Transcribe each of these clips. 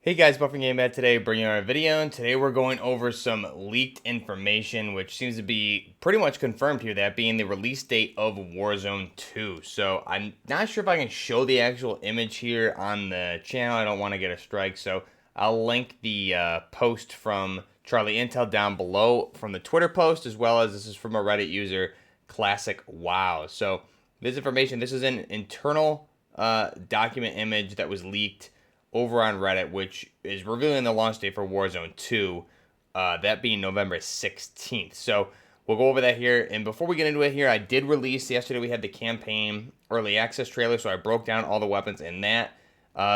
Hey guys, Buffing Game Ed today, bringing you a video, and today we're going over some leaked information, which seems to be pretty much confirmed here, that being the release date of Warzone 2. So I'm not sure if I can show the actual image here on the channel. I don't want to get a strike, so I'll link the post from Charlie Intel down below from the Twitter post, as well as this is from a Reddit user, Classic Wow. So this information, this is an internal document image that was leaked over on Reddit, which is revealing the launch date for Warzone 2, that being November 16th. So we'll go over that here. And before we get into it here, I did release, yesterday we had the campaign early access trailer, so I broke down all the weapons in that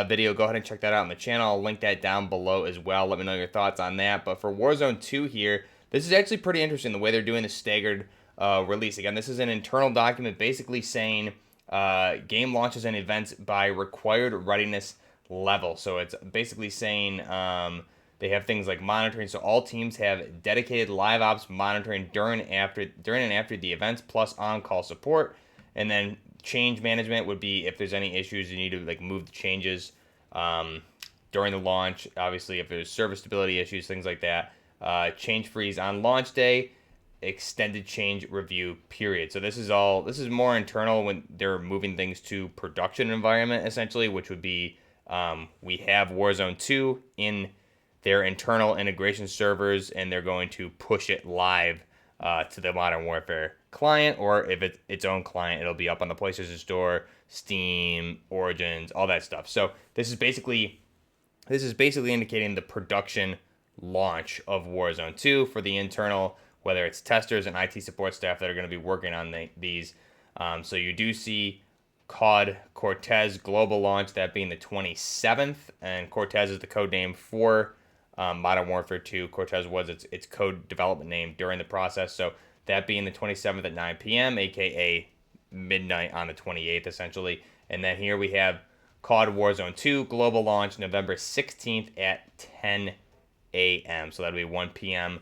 video. Go ahead and check that out on the channel. I'll link that down below as well. Let me know your thoughts on that. But for Warzone 2 here, this is actually pretty interesting, the way they're doing the staggered release. Again, this is an internal document basically saying game launches and events by required readiness level. So it's basically saying they have things like monitoring. So all teams have dedicated live ops monitoring during and after the events, plus on-call support. And then change management would be if there's any issues, you need to like move the changes during the launch. Obviously, if there's service stability issues, things like that. Change freeze on launch day, extended change review period. So this is more internal when they're moving things to production environment, essentially, which would be we have Warzone 2 in their internal integration servers, and they're going to push it live to the Modern Warfare client, or if it's its own client, it'll be up on the PlayStation Store, Steam, Origins, all that stuff. So this is basically indicating the production launch of Warzone 2 for the internal, whether it's testers and IT support staff that are going to be working on these. So you do see COD Cortez global launch, that being the 27th, and Cortez is the code name for Modern Warfare 2. Cortez was its code development name during the process, so that being the 27th at 9 p.m., aka midnight on the 28th, essentially. And then here we have COD Warzone 2 global launch November 16th at 10 a.m. So that'll be 1 p.m.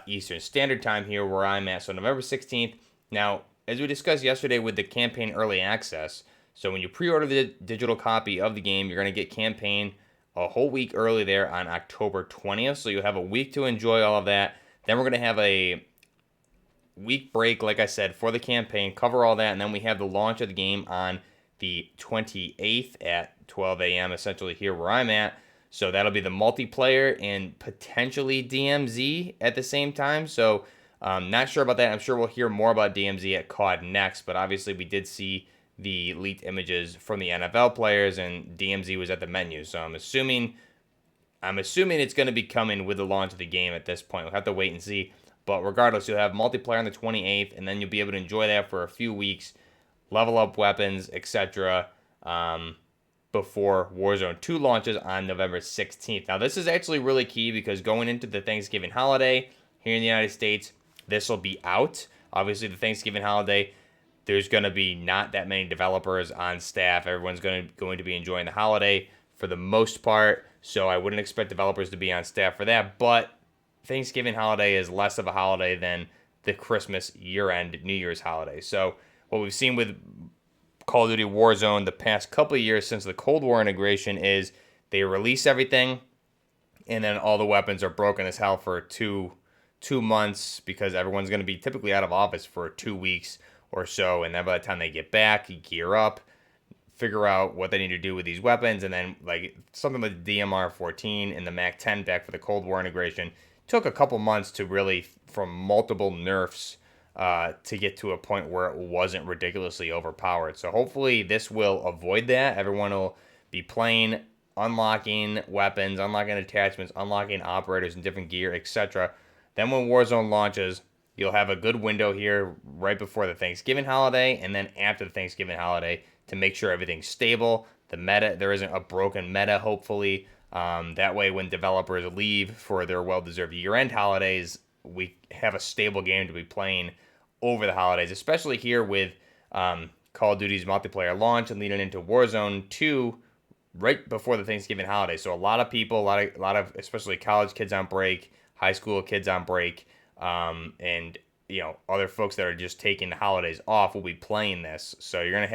Eastern Standard Time here where I'm at. So November 16th. Now, as we discussed yesterday with the campaign early access, so when you pre-order the digital copy of the game, you're going to get campaign a whole week early there on October 20th. So you'll have a week to enjoy all of that. Then we're going to have a week break, like I said, for the campaign, cover all that, and then we have the launch of the game on the 28th at 12 a.m., essentially here where I'm at. So that'll be the multiplayer and potentially DMZ at the same time. So not sure about that. I'm sure we'll hear more about DMZ at COD next, but obviously we did see the leaked images from the NFL players, and DMZ was at the menu. So I'm assuming it's going to be coming with the launch of the game at this point. We'll have to wait and see. But regardless, you'll have multiplayer on the 28th, and then you'll be able to enjoy that for a few weeks, level up weapons, etc., before Warzone 2 launches on November 16th. Now, this is actually really key because going into the Thanksgiving holiday here in the United States, this will be out. Obviously, the Thanksgiving holiday, there's going to be not that many developers on staff. Everyone's going to be enjoying the holiday for the most part, so I wouldn't expect developers to be on staff for that. But Thanksgiving holiday is less of a holiday than the Christmas year-end New Year's holiday. So what we've seen with Call of Duty Warzone the past couple of years since the Cold War integration is they release everything, and then all the weapons are broken as hell for two months because everyone's going to be typically out of office for 2 weeks or so, and then by the time they get back, you gear up, figure out what they need to do with these weapons, and then like something like the DMR-14 and the MAC-10 back for the Cold War integration took a couple months to really, from multiple nerfs, to get to a point where it wasn't ridiculously overpowered. So hopefully this will avoid that. Everyone will be playing, unlocking weapons, unlocking attachments, unlocking operators and different gear, etc. Then when Warzone launches, you'll have a good window here right before the Thanksgiving holiday and then after the Thanksgiving holiday to make sure everything's stable. The meta, there isn't a broken meta, hopefully. That way when developers leave for their well-deserved year-end holidays, we have a stable game to be playing over the holidays, especially here with Call of Duty's multiplayer launch and leading into Warzone 2 right before the Thanksgiving holiday. So a lot of people, a lot of especially college kids on break, high school kids on break, and other folks that are just taking the holidays off will be playing this. So you're gonna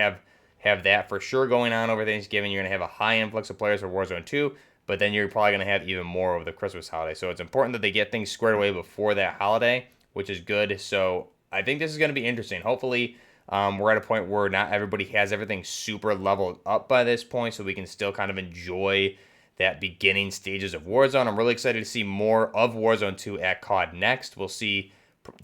have that for sure going on over Thanksgiving. You're gonna have a high influx of players for Warzone 2. but then you're probably going to have even more over the Christmas holiday. So it's important that they get things squared away before that holiday, which is good. So I think this is going to be interesting. Hopefully, we're at a point where not everybody has everything super leveled up by this point, so we can still kind of enjoy that beginning stages of Warzone. I'm really excited to see more of Warzone 2 at COD Next. We'll see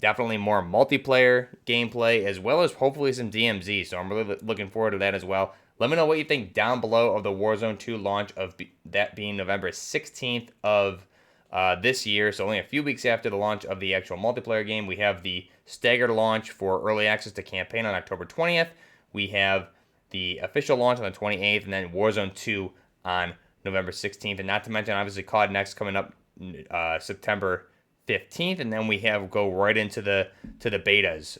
definitely more multiplayer gameplay, as well as hopefully some DMZ. So I'm really looking forward to that as well. Let me know what you think down below of the Warzone 2 launch, of that being November 16th of this year. So only a few weeks after the launch of the actual multiplayer game. We have the staggered launch for early access to campaign on October 20th. We have the official launch on the 28th, and then Warzone 2 on November 16th. And not to mention, obviously, COD Next coming up September 15th, and then we have go right into the betas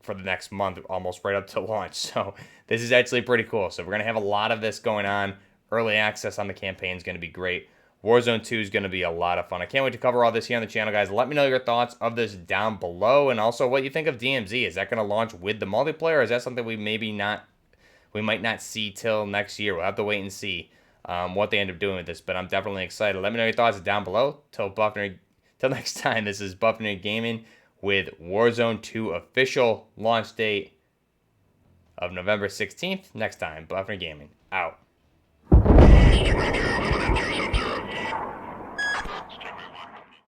for the next month, almost right up to launch. So this is actually pretty cool. So we're going to have a lot of this going on. Early access on the campaign is going to be great. Warzone 2 is going to be a lot of fun. I can't wait to cover all this here on the channel, guys. Let me know your thoughts of this down below, and also what you think of DMZ. Is that going to launch with the multiplayer, or is that something we might not see till next year? We'll have to wait and see what they end up doing with this, but I'm definitely excited. Let me know your thoughts down below. Till next time, this is Buffner Gaming with Warzone 2 official launch date of November 16th. Next time, Buffner Gaming out.